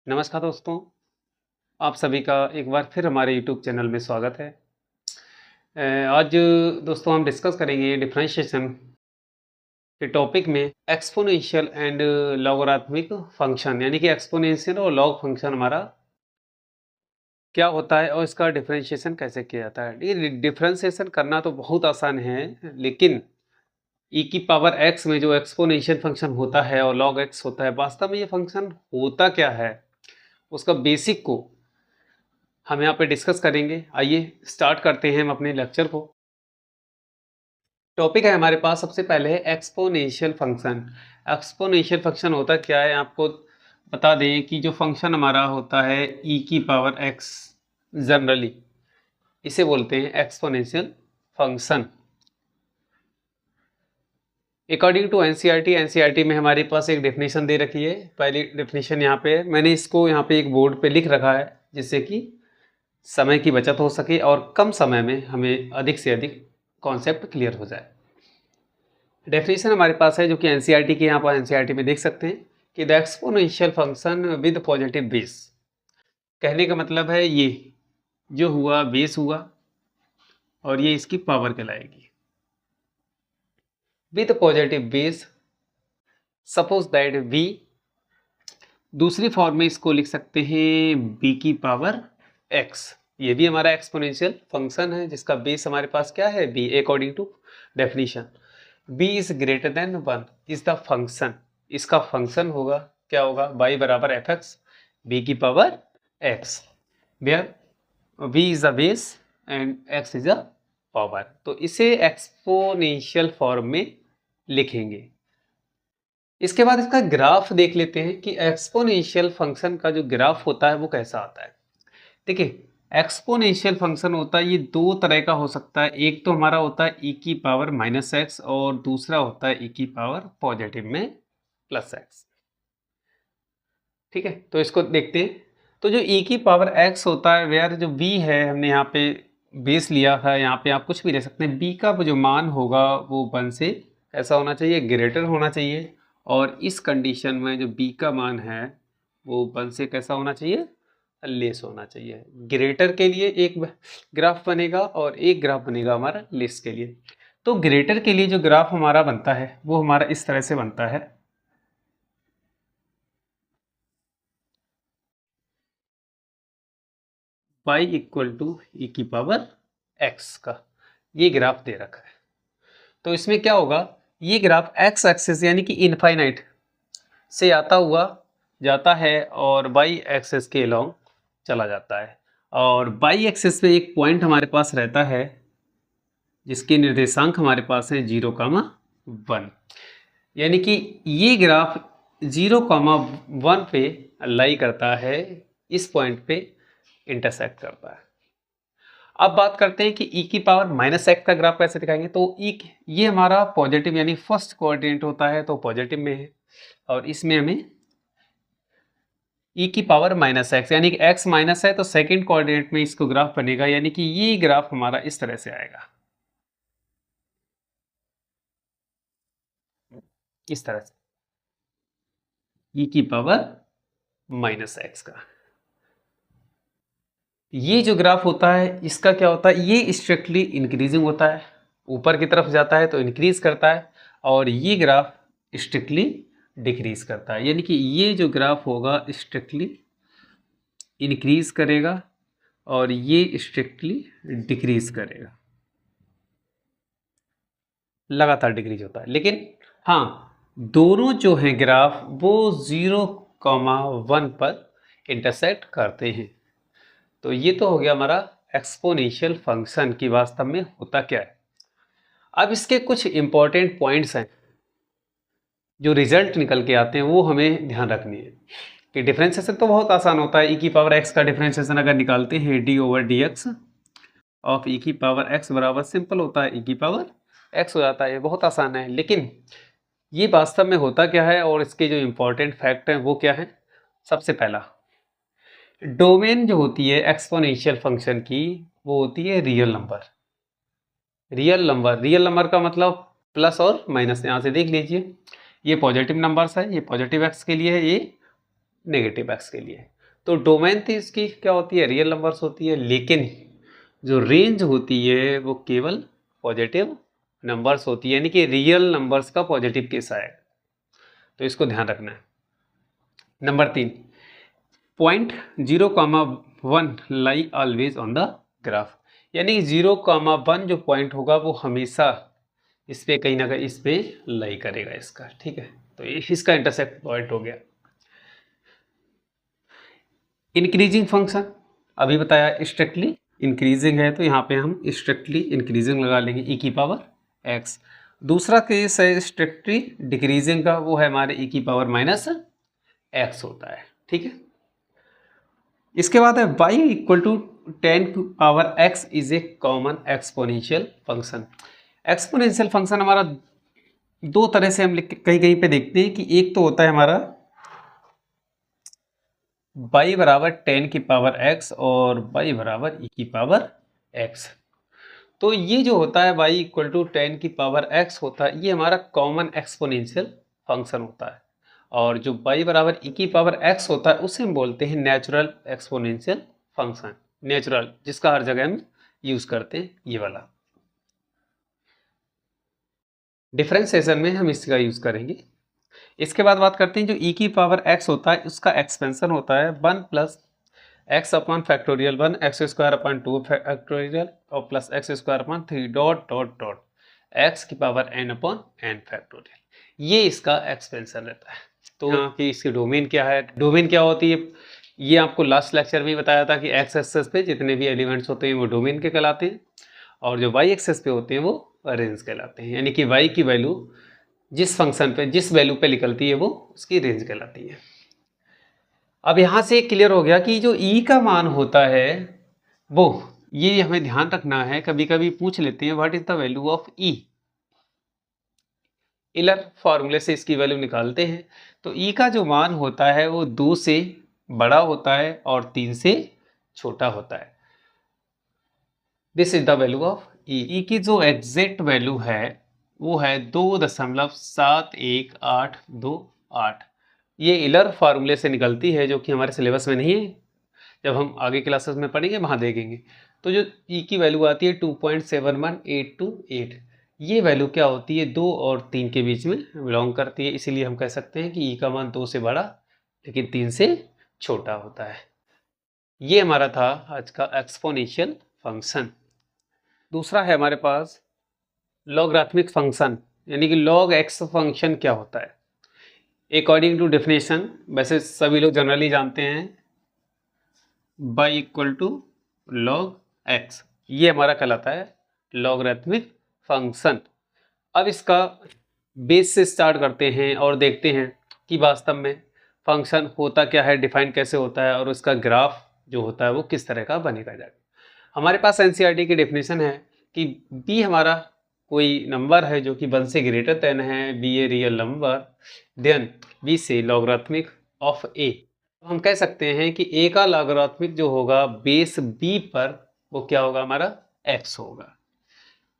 नमस्कार दोस्तों, आप सभी का एक बार फिर हमारे यूट्यूब चैनल में स्वागत है। आज दोस्तों हम डिस्कस करेंगे डिफरेंशिएशन के टॉपिक में एक्सपोनेंशियल एंड लॉगरिथमिक फंक्शन, यानी कि एक्सपोनेंशियल और लॉग फंक्शन हमारा क्या होता है और इसका डिफरेंशिएशन कैसे किया जाता है। ये डिफरेंशिएशन करना तो बहुत आसान है, लेकिन ई की पावर एक्स में जो एक्सपोनेंशियल फंक्शन होता है और लॉग एक्स होता है, वास्तव में ये फंक्शन होता क्या है, उसका बेसिक को हम यहाँ पे डिस्कस करेंगे। आइए स्टार्ट करते हैं हम अपने लेक्चर को। टॉपिक है हमारे पास सबसे पहले है एक्सपोनेंशियल फंक्शन। एक्सपोनेंशियल फंक्शन होता क्या है, आपको बता दें कि जो फंक्शन हमारा होता है ई की पावर एक्स, जनरली इसे बोलते हैं exponential function. According to NCERT में हमारे पास एक डेफिनेशन दे रखी है। पहली डेफिनेशन यहाँ पे मैंने इसको यहाँ पे एक बोर्ड पे लिख रखा है, जिससे कि समय की बचत हो सके और कम समय में हमें अधिक से अधिक कॉन्सेप्ट क्लियर हो जाए। डेफिनेशन हमारे पास है जो कि एनसीईआरटी के यहाँ पर एनसीईआरटी में देख सकते हैं कि the exponential function with positive base. कहने का मतलब है ये जो हुआ बेस हुआ और ये इसकी पावर कहलाएगी with positive base. Suppose that v, दूसरी फॉर्म में इसको लिख सकते हैं b की पावर x। ये भी हमारा एक्सपोनेंशियल फंक्शन है जिसका बेस हमारे पास क्या है, b। According to definition b is greater than 1 is the function. इसका फंक्शन होगा क्या होगा, y बराबर एफ एक्स b की power x, where v is the base and x is the power. तो इसे एक्सपोनेंशियल फॉर्म में लिखेंगे। इसके बाद इसका ग्राफ देख लेते हैं कि एक्सपोनेंशियल फंक्शन का जो ग्राफ होता है वो कैसा आता है। देखिए, एक्सपोनेंशियल फंक्शन होता है ये दो तरह का हो सकता है। एक तो हमारा होता है e की पावर माइनस एक्स और दूसरा होता है e की पावर पॉजिटिव में प्लस एक्स। ठीक है, तो इसको देखते हैं। तो जो e की पावर x होता है, वेयर जो b है, हमने यहाँ पे बेस लिया था, यहाँ पे आप कुछ भी ले सकते हैं। b का जो मान होगा वो 1 से ऐसा होना चाहिए, ग्रेटर होना चाहिए। और इस कंडीशन में जो b का मान है वो 1 से कैसा होना चाहिए, लेस होना चाहिए। ग्रेटर के लिए एक ग्राफ बनेगा और एक ग्राफ बनेगा हमारा लेस के लिए। तो ग्रेटर के लिए जो ग्राफ हमारा बनता है वो हमारा इस तरह से बनता है। y इक्वल टू ई की पावर x का ये ग्राफ दे रखा है। तो इसमें क्या होगा, ये ग्राफ x एक्सिस यानी कि इनफाइनाइट से आता हुआ जाता है और y एक्सिस के अलोंग चला जाता है। और y एक्सिस पे एक पॉइंट हमारे पास रहता है जिसके निर्देशांक हमारे पास है 0,1, यानी कि ये ग्राफ 0,1 पे लाई करता है, इस पॉइंट पे इंटरसेक्ट करता है। अब बात करते हैं कि e की पावर माइनस एक्स का ग्राफ कैसे दिखाएंगे। तो ये हमारा पॉजिटिव यानी फर्स्ट कोऑर्डिनेट होता है, तो पॉजिटिव में है, और इसमें हमें e की पावर माइनस एक्स यानी कि x माइनस है, तो सेकंड कोऑर्डिनेट में इसको ग्राफ बनेगा, यानी कि ये ग्राफ हमारा इस तरह से आएगा, इस तरह से e की पावर माइनस एक्स का। ये जो ग्राफ होता है इसका क्या होता है, ये स्ट्रिक्टली इंक्रीजिंग होता है, ऊपर की तरफ जाता है तो इंक्रीज करता है, और ये ग्राफ स्ट्रिक्टली डिक्रीज करता है, यानी कि ये जो ग्राफ होगा स्ट्रिक्टली इंक्रीज करेगा और ये स्ट्रिक्टली डिक्रीज करेगा, लगातार डिक्रीज होता है। लेकिन हाँ, दोनों जो हैं ग्राफ वो 0,1 पर इंटरसेक्ट करते हैं। तो ये तो हो गया हमारा एक्सपोनेंशियल फंक्शन की वास्तव में होता क्या है। अब इसके कुछ इंपॉर्टेंट पॉइंट्स हैं जो रिजल्ट निकल के आते हैं, वो हमें ध्यान रखनी है। कि डिफरेंशिएशन तो बहुत आसान होता है, e की पावर x का डिफरेंशिएशन अगर निकालते हैं d/dx ऑफ e की पावर x बराबर सिंपल होता है e की पावर x हो जाता है। ये बहुत आसान है, लेकिन ये वास्तव में होता क्या है और इसके जो इंपॉर्टेंट फैक्ट हैं वो क्या है। सबसे पहला, डोमेन जो होती है एक्सपोनेंशियल फंक्शन की वो होती है रियल नंबर। रियल नंबर का मतलब प्लस और माइनस। यहाँ से देख लीजिए, ये पॉजिटिव नंबर्स है, ये पॉजिटिव एक्स के लिए है, ये नेगेटिव एक्स के लिए है। तो डोमेन तो इसकी क्या होती है, रियल नंबर्स होती है, लेकिन जो रेंज होती है वो केवल पॉजिटिव नंबर्स होती है, यानी कि रियल नंबर्स का पॉजिटिव केस आएगा। तो इसको ध्यान रखना है। Number 3, point 0,1 lie always on the graph, यानी कि 0,1 जो पॉइंट होगा वो हमेशा इस पे कहीं ना कहीं इस पे लाई करेगा इसका, ठीक है। तो इसका इंटरसेक्ट पॉइंट हो गया। इंक्रीजिंग फंक्शन अभी बताया स्ट्रिक्टली इंक्रीजिंग है, तो यहाँ पे हम स्ट्रिक्टली इंक्रीजिंग लगा लेंगे e की पावर x। दूसरा केस है स्ट्रिक्टली डिक्रीजिंग का, वो है हमारे e की पावर माइनस x होता है, ठीक है। इसके बाद है y इक्वल टू 10 की power x is a common exponential function. Exponential function हमारा दो तरह से हम कहीं कहीं पे देखते हैं कि एक तो होता है हमारा y बराबर 10 की पावर x और y बराबर e की पावर x। तो ये जो होता है y इक्वल टू 10 की पावर x होता है, ये हमारा कॉमन एक्सपोनेंशियल फंक्शन होता है। और जो y बराबर e की पावर x होता है उसे हम बोलते हैं नेचुरल एक्सपोनेंशियल फंक्शन। नेचुरल जिसका हर जगह हम यूज करते हैं, ये वाला डिफरेंशिएशन में हम इसका यूज करेंगे। इसके बाद बात करते हैं जो e की पावर x होता है उसका एक्सपेंशन होता है 1 plus x upon factorial 1 x square upon 2 factorial और plus x square upon 3 dot dot dot x की power n upon n factorial. ये इसका एक्सपेंशन रहता है। तो यहाँ की इसकी डोमेन क्या है, डोमेन क्या होती है, ये आपको लास्ट लेक्चर में बताया था कि एक्स एक्सेस पे जितने भी एलिमेंट्स होते हैं वो डोमेन के कहलाते हैं, और जो वाई एक्सेस पे होते हैं वो रेंज कहलाते हैं। यानी कि वाई की वैल्यू जिस फंक्शन पे जिस वैल्यू पे निकलती है वो उसकी रेंज कहलाती है। अब यहाँ से क्लियर हो गया कि जो e का मान होता है वो, ये हमें ध्यान रखना है, कभी कभी पूछ लेते हैं what is the value of e। इलर फॉर्मूले से इसकी वैल्यू निकालते हैं। तो e का जो मान होता है वो 2 से बड़ा होता है और 3 से छोटा होता है। This is the value of e। e की जो एग्जैक्ट वैल्यू है वो है 2.71828। ये इलर फार्मूले से निकलती है जो कि हमारे सिलेबस में नहीं है, जब हम आगे क्लासेस में पढ़ेंगे वहाँ देखेंगे। तो जो e की वैल्यू आती है 2.71828, ये वैल्यू क्या होती है 2 और 3 के बीच में बिलोंग करती है, इसीलिए हम कह सकते हैं कि e का मान 2 से बड़ा लेकिन 3 से छोटा होता है। ये हमारा था आज का एक्सपोनेंशियल फंक्शन। दूसरा है हमारे पास लॉगरिथमिक फंक्शन, यानी कि लॉग एक्स फंक्शन क्या होता है। अकॉर्डिंग टू डेफिनेशन वैसे सभी लोग जनरली जानते हैं y equal to log x, ये हमारा कहलाता है लॉगरिथमिक फंक्शन। अब इसका बेस से स्टार्ट करते हैं और देखते हैं कि वास्तव में फंक्शन होता क्या है, डिफाइन कैसे होता है और उसका ग्राफ जो होता है वो किस तरह का बनेगा जाएगा। हमारे पास एनसीईआरटी की डेफिनेशन है कि b हमारा कोई नंबर है जो कि 1 से ग्रेटर देन है, b a real number, then b से लॉगरिथमिक ऑफ a। हम कह सकते हैं कि a का लॉगरिथमिक जो होगा बेस b पर वो क्या होगा, हमारा x होगा।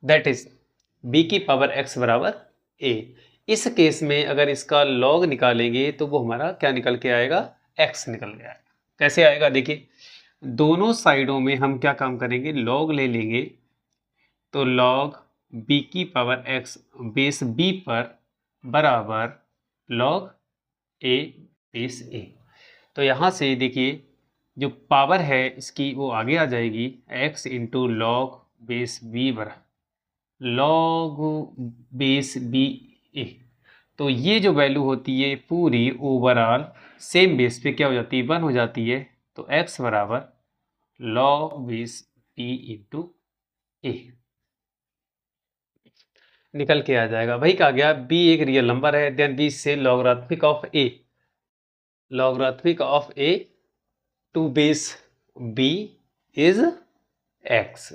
दैट इज b की पावर x बराबर a। इस केस में अगर इसका लॉग निकालेंगे तो वो हमारा क्या निकल के आएगा, x निकल के आएगा। कैसे आएगा देखिए, दोनों साइडों में हम क्या काम करेंगे, लॉग ले लेंगे। तो लॉग b की पावर x बेस b पर बराबर लॉग a बेस a। तो यहाँ से देखिए जो पावर है इसकी वो आगे आ जाएगी, x into log base b बराबर लॉग बेस b a। तो ये जो वैल्यू होती है पूरी ओवरऑल सेम बेस पे क्या हो जाती है, 1 हो जाती है। तो x बराबर log base b into a निकल के आ जाएगा। भाई कहा गया b एक रियल नंबर है, देन b से logarithmic of a, logarithmic of a to base b is x,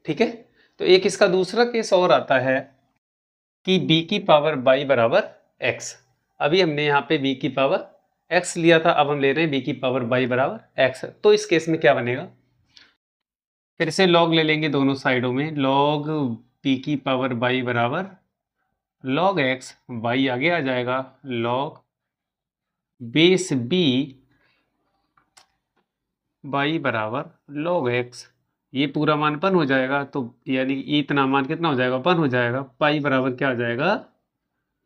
ठीक है। तो एक इसका दूसरा केस और आता है कि b की पावर y बराबर x। अभी हमने यहाँ पे b की पावर x लिया था, अब हम ले रहे हैं b की पावर y बराबर x। तो इस केस में क्या बनेगा, फिर से लॉग ले लेंगे दोनों साइडों में, लॉग b की पावर y बराबर लॉग x, y आगे आ जाएगा लॉग बेस b y बराबर log x, ये पूरा मान 1 हो जाएगा, तो यानी कि इतना मान कितना हो जाएगा, 1 हो जाएगा। पाई बराबर क्या आ जाएगा,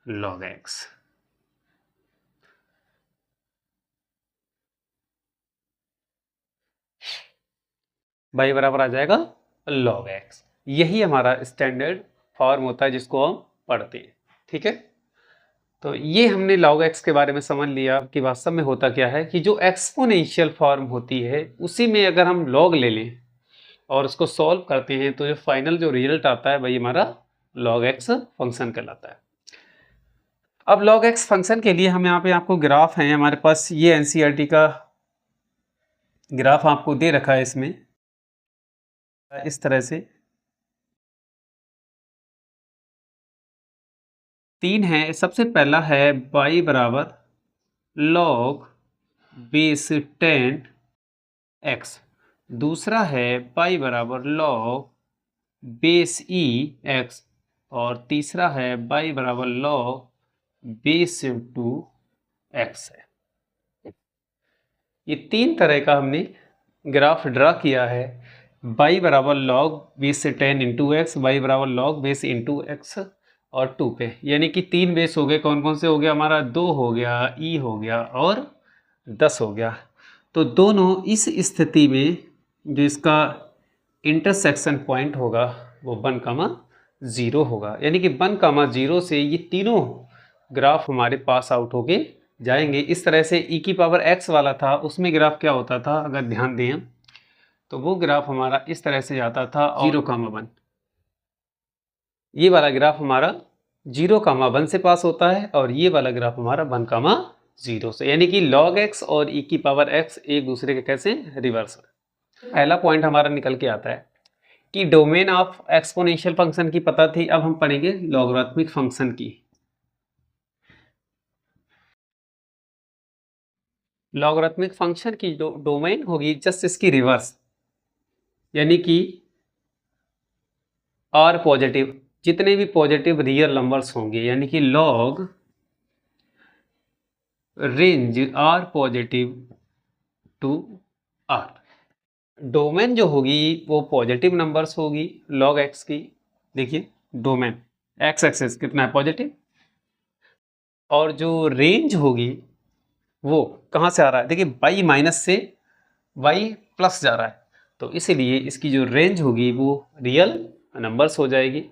log x। y बराबर आ जाएगा log x। यही हमारा स्टैंडर्ड फॉर्म होता है जिसको हम पढ़ते हैं। ठीक है, तो ये हमने log x के बारे में समझ लिया कि वास्तव में होता क्या है कि जो एक्सपोनेंशियल फॉर्म होती है उसी में अगर हम log ले लें और उसको सॉल्व करते हैं तो जो फाइनल जो रिजल्ट आता है वही हमारा log x फंक्शन कहलाता है। अब log x फंक्शन के लिए हम यहाँ पे आपको ग्राफ है हमारे पास, ये एनसीईआरटी का ग्राफ आपको दे रखा है, इसमें इस तरह से 3 है। सबसे पहला है y बराबर log बेस 10 x, दूसरा है y बराबर log बेस e x, और तीसरा है y बराबर log बेस 2 x है। ये 3 तरह का हमने ग्राफ ड्रा किया है। y बराबर log base 10 into x, y बराबर log बेस इंटू एक्स और 2 पे, यानी कि 3 बेस हो गए। कौन कौन से हो गया हमारा, 2 हो गया, e हो गया और 10 हो गया। तो दोनों इस स्थिति में जो इसका इंटरसेक्शन पॉइंट होगा वो 1,0 होगा, यानी कि 1,0 से ये तीनों ग्राफ हमारे पास आउट होके जाएंगे। इस तरह से e की पावर x वाला था, उसमें ग्राफ क्या होता था, अगर ध्यान दें तो वो ग्राफ हमारा इस तरह से जाता था 0,1। ये वाला ग्राफ हमारा 0,1 से पास होता है और ये वाला ग्राफ हमारा 1,0 से, यानी कि log x और e की पावर x एक दूसरे के कैसे रिवर्स है। पहला पॉइंट हमारा निकल के आता है कि डोमेन ऑफ एक्सपोनेंशियल फंक्शन की पता थी। अब हम पढ़ेंगे लॉगरिथमिक फंक्शन की। लॉगरिथमिक फंक्शन की जो डोमेन होगी जस्ट इसकी रिवर्स, यानी कि आर पॉजिटिव, जितने भी पॉजिटिव रियल नंबर्स होंगे, यानी कि log range R positive to R. Domain जो होगी वो पॉजिटिव नंबर्स होगी लॉग एक्स की। देखिए डोमेन एक्स एक्सेस कितना है, पॉजिटिव, और जो रेंज होगी वो कहाँ से आ रहा है, देखिए y माइनस से y प्लस जा रहा है, तो इसीलिए इसकी जो रेंज होगी वो रियल नंबर्स हो जाएगी।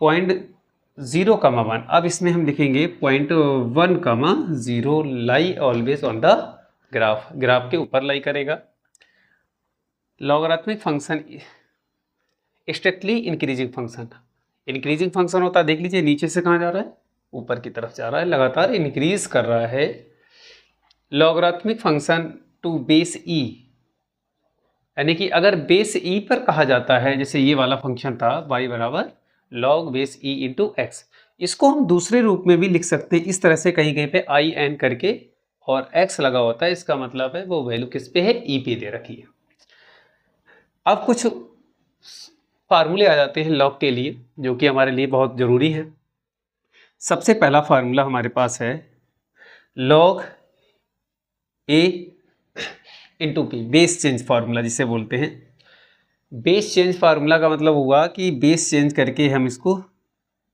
0.0,1, अब इसमें हम लिखेंगे 0.1,0 lie always on the graph, graph के ऊपर लाई करेगा। Logarithmic function strictly increasing function, increasing function होता है। देख लीजिए नीचे से कहाँ जा रहा है, ऊपर की तरफ जा रहा है, लगातार इंक्रीज कर रहा है। लॉगरिथमिक फंक्शन टू बेस ई, यानी कि अगर बेस ई पर कहा जाता है, जैसे ये वाला फंक्शन था y बराबर log base E into x, इसको हम दूसरे रूप में भी लिख सकते हैं इस तरह से, कहीं कहीं पे आई एन करके और x लगा होता है, इसका मतलब है वो वैल्यू किस पे है, e पे दे रखी है। अब कुछ फार्मूले आ जाते हैं लॉग के लिए जो कि हमारे लिए बहुत ज़रूरी है। सबसे पहला फार्मूला हमारे पास है log a into P, base change formula जिसे बोलते हैं। बेस चेंज फार्मूला का मतलब हुआ कि बेस चेंज करके हम इसको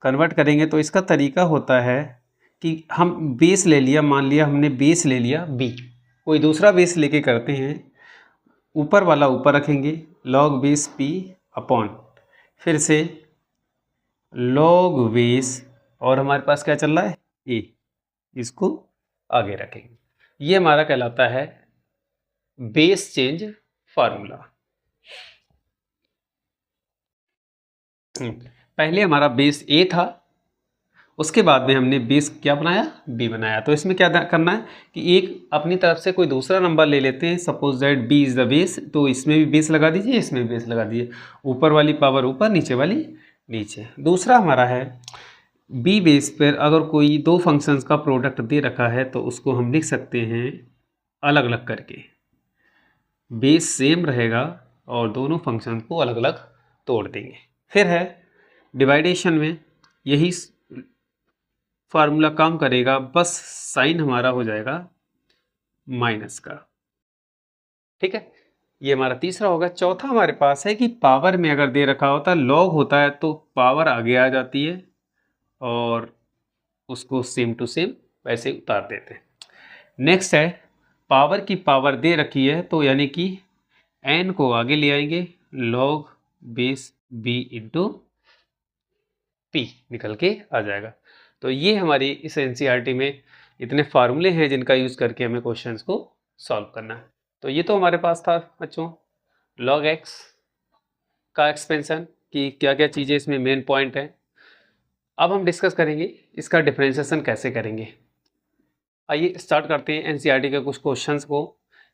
कन्वर्ट करेंगे। तो इसका तरीका होता है कि हम बेस ले लिया, मान लिया हमने बेस ले लिया b, कोई दूसरा बेस लेके करते हैं, ऊपर वाला ऊपर रखेंगे log बेस p अपॉन फिर से log बेस, और हमारे पास क्या चल रहा है a, इसको आगे रखेंगे। ये हमारा कहलाता है बेस चेंज फार्मूला। पहले हमारा बेस a था, उसके बाद में हमने बेस क्या बनाया, b बनाया। तो इसमें क्या करना है कि एक अपनी तरफ से कोई दूसरा नंबर ले लेते हैं, suppose that b is the base, तो इसमें भी बेस लगा दीजिए, इसमें भी बेस लगा दीजिए, ऊपर वाली पावर ऊपर, नीचे वाली नीचे। दूसरा हमारा है b बेस पर अगर कोई दो फंक्शंस का प्रोडक्ट दे रखा है तो उसको हम लिख सकते हैं अलग अलग करके, बेस सेम रहेगा और दोनों फंक्शन को अलग अलग तोड़ देंगे। फिर है डिवाइडेशन में यही फार्मूला काम करेगा, बस साइन हमारा हो जाएगा माइनस का। ठीक है, ये हमारा तीसरा होगा। चौथा हमारे पास है कि पावर में अगर दे रखा होता है लॉग होता है तो पावर आगे आ जाती है और उसको सेम टू सेम वैसे ही उतार देते हैं। नेक्स्ट है पावर की पावर दे रखी है तो यानी कि n को आगे ले आएंगे, log base b into P निकल के आ जाएगा। तो ये हमारी इस एनसीईआरटी में इतने फार्मूले हैं जिनका यूज़ करके हमें क्वेश्चंस को सॉल्व करना है। तो ये तो हमारे पास था बच्चों log x का एक्सपेंशन कि क्या क्या चीज़ें इसमें मेन पॉइंट हैं। अब हम डिस्कस करेंगे इसका डिफरेंशिएशन कैसे करेंगे। आइए स्टार्ट करते हैं एनसीईआरटी के कुछ क्वेश्चंस को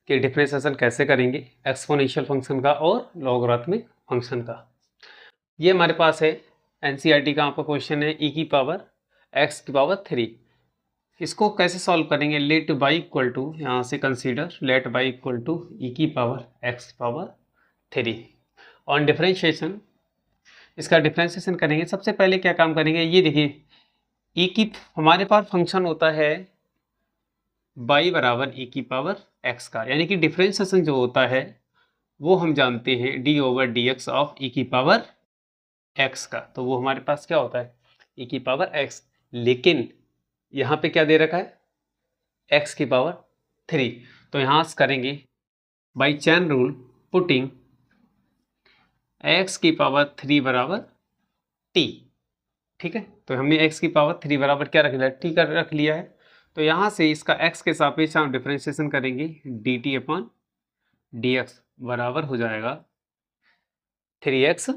कि डिफरेंशिएशन कैसे करेंगे एक्सपोनेंशियल फंक्शन का और लॉगरिथमिक फंक्शन का। ये हमारे पास है एनसीईआरटी का आपका क्वेश्चन है e की पावर x की पावर 3। इसको कैसे सॉल्व करेंगे, लेट बाई इक्वल टू, यहाँ से consider let y equal to e की power x power 3 on differentiation. इसका डिफरेंशिएशन करेंगे। सबसे पहले क्या काम करेंगे, ये देखिए e की हमारे पास फंक्शन होता है y बराबर e की पावर x का, यानी कि डिफरेंशिएशन जो होता है वो हम जानते हैं d over D x of e की पावर x का। तो वो हमारे पास क्या होता है e की पावर x, लेकिन यहाँ पे क्या दे रखा है x की पावर 3। तो यहाँ से करेंगे by chain rule putting x की पावर 3 बराबर t। ठीक है, तो हमने x की पावर 3 बराबर क्या रख लिया, t का रख लिया है। तो यहाँ से इसका x के सापेक्ष हम डिफरेंशिएशन करेंगे dt अपॉन dx बराबर हो जाएगा 3x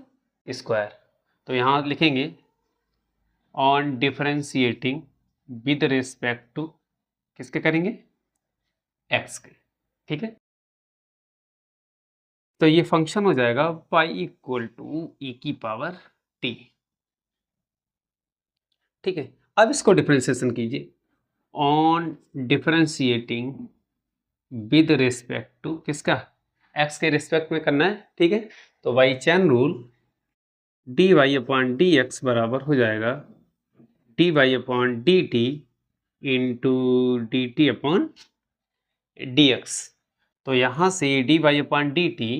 स्क्वायर। तो यहाँ लिखेंगे on differentiating with respect to किसके करेंगे, x के। ठीक है, तो ये फंक्शन हो जाएगा y इक्वल टू e की पावर t। ठीक है, अब इसको डिफरेंशिएशन कीजिए on differentiating with respect to किसका, x के रिस्पेक्ट में करना है। ठीक है, तो by chain rule dy upon d x बराबर हो जाएगा dy upon d t into d t upon d x. तो यहाँ से dy अपॉन डी टी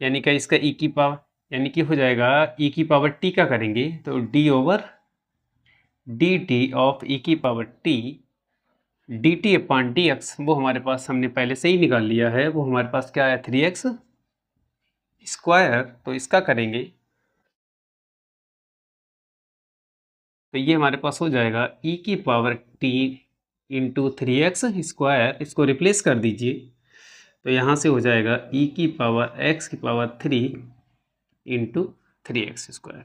यानी कि इसका e की पावर, यानी कि हो जाएगा e की पावर t का करेंगे तो d over D T of e की power t D t upon d x, वो हमारे पास हमने पहले से ही निकाल लिया है, वो हमारे पास क्या है 3x स्क्वायर। तो इसका करेंगे तो ये हमारे पास हो जाएगा e की power t into 3x square. इसको रिप्लेस कर दीजिए तो यहाँ से हो जाएगा e की पावर x की पावर 3 इंटू 3x स्क्वायर।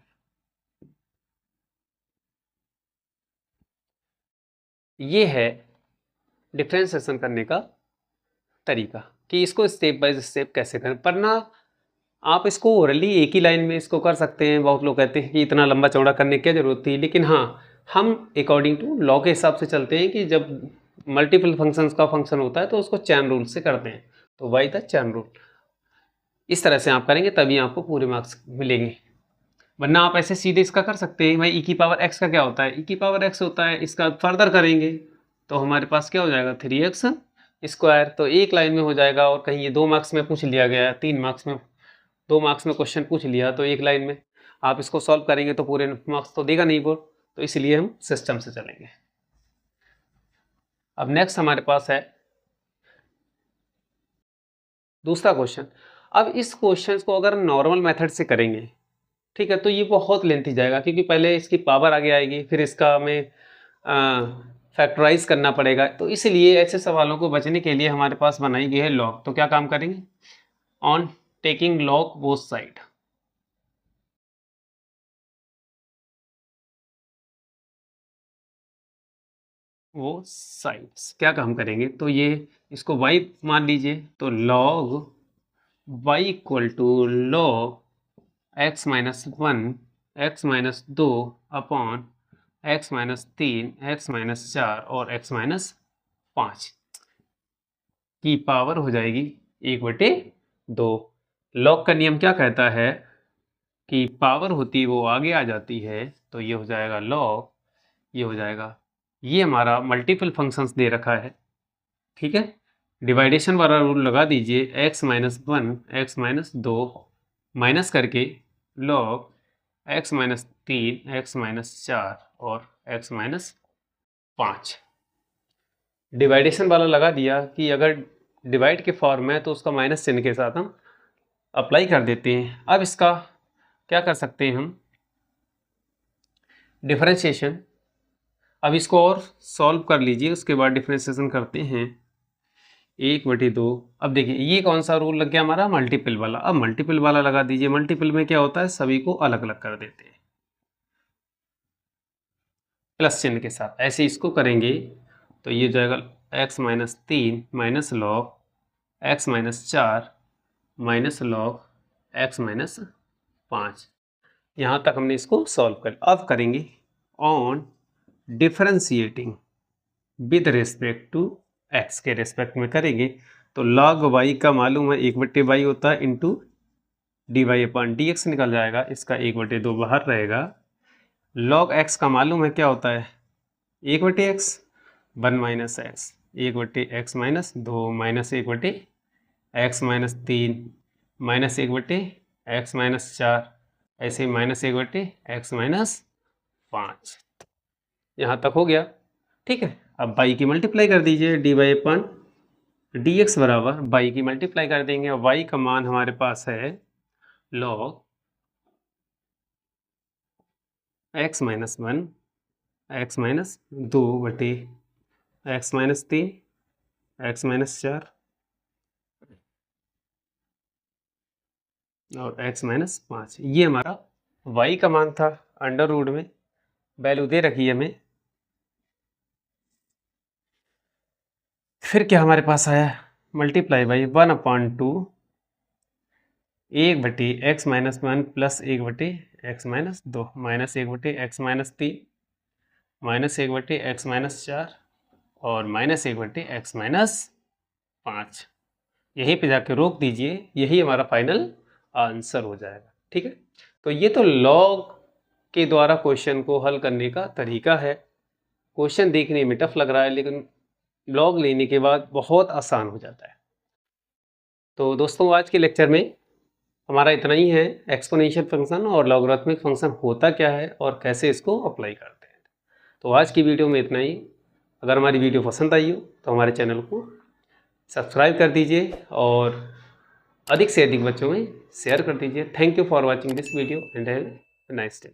ये है डिफरेंशिएशन करने का तरीका कि इसको स्टेप बाय स्टेप कैसे करें। पर ना आप इसको ओरली एक ही लाइन में इसको कर सकते हैं। बहुत लोग कहते हैं कि इतना लंबा चौड़ा करने की क्या जरूरत थी, लेकिन हाँ हम अकॉर्डिंग टू लॉ के हिसाब से चलते हैं कि जब मल्टीपल फंक्शंस का फंक्शन होता है तो उसको चैन रूल से करते हैं। तो वाई द चैन रूल, इस तरह से आप करेंगे तभी आपको पूरे मार्क्स मिलेंगे। वरना आप ऐसे सीधे इसका कर सकते हैं भाई e की पावर x का क्या होता है, e की पावर x होता है, इसका फर्दर करेंगे तो हमारे पास क्या हो जाएगा 3x स्क्वायर। तो एक लाइन में हो जाएगा, और कहीं ये 2 मार्क्स में पूछ लिया गया, 3 मार्क्स में 2 मार्क्स में क्वेश्चन पूछ लिया तो एक लाइन में आप इसको सॉल्व करेंगे तो पूरे मार्क्स तो देगा नहीं बोर्ड। तो इसलिए हम सिस्टम से चलेंगे। अब नेक्स्ट हमारे पास है दूसरा क्वेश्चन। अब इस क्वेश्चन को अगर नॉर्मल मेथड से करेंगे, ठीक है, तो ये बहुत लेंथी जाएगा क्योंकि पहले इसकी पावर आगे आएगी, फिर इसका हमें फैक्टराइज करना पड़ेगा। तो इसलिए ऐसे सवालों को बचने के लिए हमारे पास बनाई गई है लॉग। तो क्या काम करेंगे, on taking log both side, वो साइड्स क्या काम करेंगे, तो ये इसको y मान लीजिए तो log y equal to log x minus 1 x minus 2 upon x minus 3 x minus 4 और x माइनस 5 की पावर हो जाएगी 1/2। लॉग का नियम क्या कहता है कि पावर होती वो आगे आ जाती है, तो ये हो जाएगा log, ये हो जाएगा, ये हमारा मल्टीपल फंक्शंस दे रखा है। ठीक है, डिवाइडेशन वाला रूल लगा दीजिए, x minus 1 x minus 2 minus करके log x minus 3 x minus 4 और x माइनस 5। डिवाइडेशन वाला लगा दिया कि अगर डिवाइड के फॉर्म है तो उसका माइनस चिन्ह के साथ हम अप्लाई कर देते हैं। अब इसका क्या कर सकते हैं हम, डिफरेंशिएशन। अब इसको और सॉल्व कर लीजिए, उसके बाद डिफरेंशिएशन करते हैं 1/2। अब देखिए ये कौन सा रूल लग गया हमारा, मल्टीपल वाला। अब मल्टीपल वाला लगा दीजिए, मल्टीपल में क्या होता है सभी को अलग अलग कर देते हैं प्लस चिन्ह के साथ। ऐसे इसको करेंगे तो ये जाएगा x minus 3 minus log x minus 4 minus log x minus 5। यहाँ तक हमने इसको सॉल्व कर। अब करेंगे on differentiating with respect to x के रिस्पेक्ट में करेंगे तो log y का मालूम है 1/y होता है इंटू dy/dx निकल जाएगा, इसका 1/2 बाहर रहेगा। log x का मालूम है क्या होता है 1/x 1 minus x 1/x minus 2 minus 1/x minus 3 minus 1/x minus 4 ऐसे माइनस 1/x माइनस 5। यहाँ तक हो गया, ठीक है। अब y की मल्टीप्लाई कर दीजिए, dy/dx बराबर y की मल्टीप्लाई कर देंगे और y का मान हमारे पास है log x minus 1 x minus 2/x minus 3 x minus 4 और x माइनस 5। ये हमारा y का मान था, अंडर रूट में वैल्यू दे रखी है हमें। फिर क्या हमारे पास आया, multiply by 1/2 1/x minus 1 plus 1/x minus 2 minus 1/x minus 3 minus 1/x minus 4 और माइनस 1/x माइनस 5। यहीं पे जाके रोक दीजिए, यही हमारा फाइनल आंसर हो जाएगा, ठीक है। तो ये तो लॉग के द्वारा क्वेश्चन को हल करने का तरीका है। क्वेश्चन देखने में टफ लग रहा है लेकिन लॉग लेने के बाद बहुत आसान हो जाता है। तो दोस्तों आज के लेक्चर में हमारा इतना ही है, एक्सपोनेंशियल फंक्शन और लॉगरिथमिक फंक्शन होता क्या है और कैसे इसको अप्लाई करते हैं। तो आज की वीडियो में इतना ही। अगर हमारी वीडियो पसंद आई हो तो हमारे चैनल को सब्सक्राइब कर दीजिए और अधिक से अधिक बच्चों में शेयर कर दीजिए। Thank you for watching this video and have a nice day.